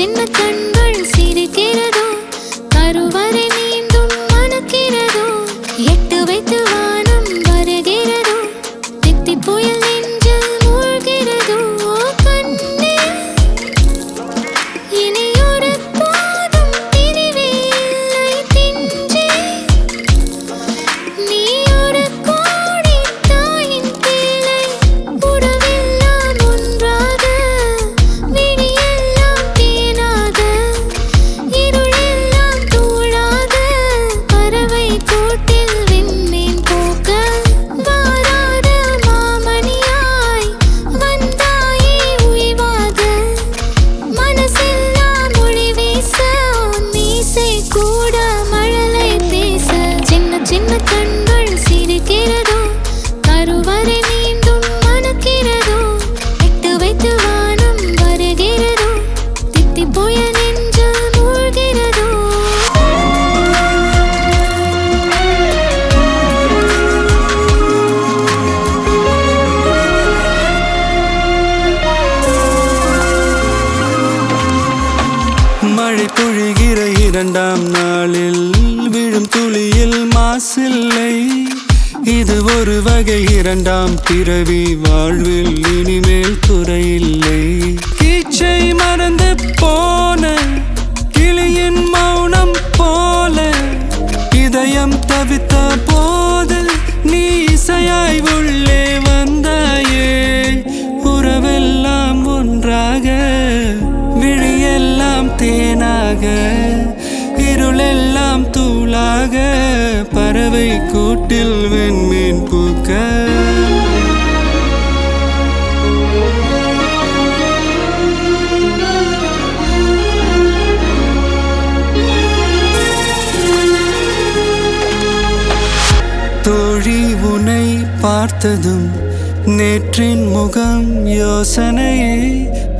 சின்ன கண்கள் சிரிக்கிறதோ கருவறை மீண்டும் மணக்கிறதோ எட்டு வைத்து வானம் வருகிறதோ தித்தி புயல் நெஞ்சில் மூழ்கிறதோ கண்ணே இனியொரு போதும் பிரிவே இல்லை பிஞ்சே நீ ஒரு கோடி தாயின் பிள்ளை உறவெல்லாம் ஒன்றாக விழியெல்லாம் தேனாக இருளெல்லாம் தூளாக பறவை கூட்டில் விண்மீன் போக்க வாராத மாமணியாய் வந்தாயே உய்வாக மனசெல்லாம் மொழி வீச மீசை கூட மழலை பேச சின்ன சின்ன கண்கள் சிரிக்கிறதோ கருவறை மீண்டும் மணக்கிறதோ எட்டு வைத்து வானம் வருகிறதோ தித்தி புயல் நெஞ்சில் மூழ்கிறதோ மழை பொழிகிற இரண்டாம் நாளில் விழும் துளியில் மாசில்லை இது ஒரு வகை இரண்டாம் பிறவி வாழ்வில் இனிமேல் குறையில்லை கீச்சை மறந்து போன கிளியின் மௌனம் போல இதயம் தவித்த போது நீ இசையாய் உள்ளே வந்தாயே உறவெல்லாம் ஒன்றாக விழியெல்லாம் தேனாக இருளெல்லாம் தூளாக பறவை கூட்டில் வெண்மீன் பூக்க தோழி உன்னை பார்த்ததும் நேற்றின் முகம் யோசனையே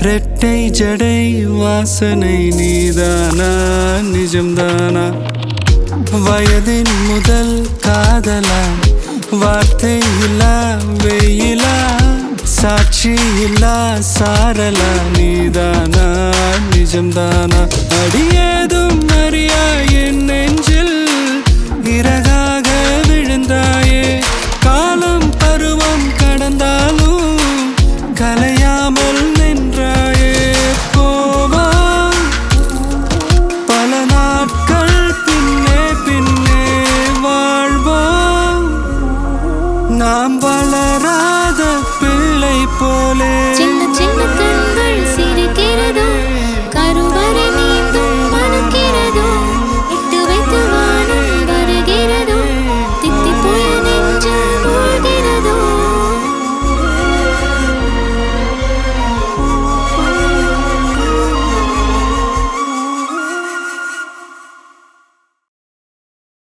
ரெட்டை ஜடை வாசனை நீதானா நிஜம்தானா வயதின் முதல் காதலா வார்த்தை இல்லா வெயிலா சாட்சி இல்லா சாரலா நீதானா நிஜம்தானா அடியேதும் அறியா என் நெஞ்சில் இறகாக விழுந்தாயே காலம் பருவம் கடந்தாலும் கலையாமல் நின்றாயே போவா பல நாட்கள் பின்னே பின்னே வாழ்வோம் நாம் வளராத பிள்ளை போலே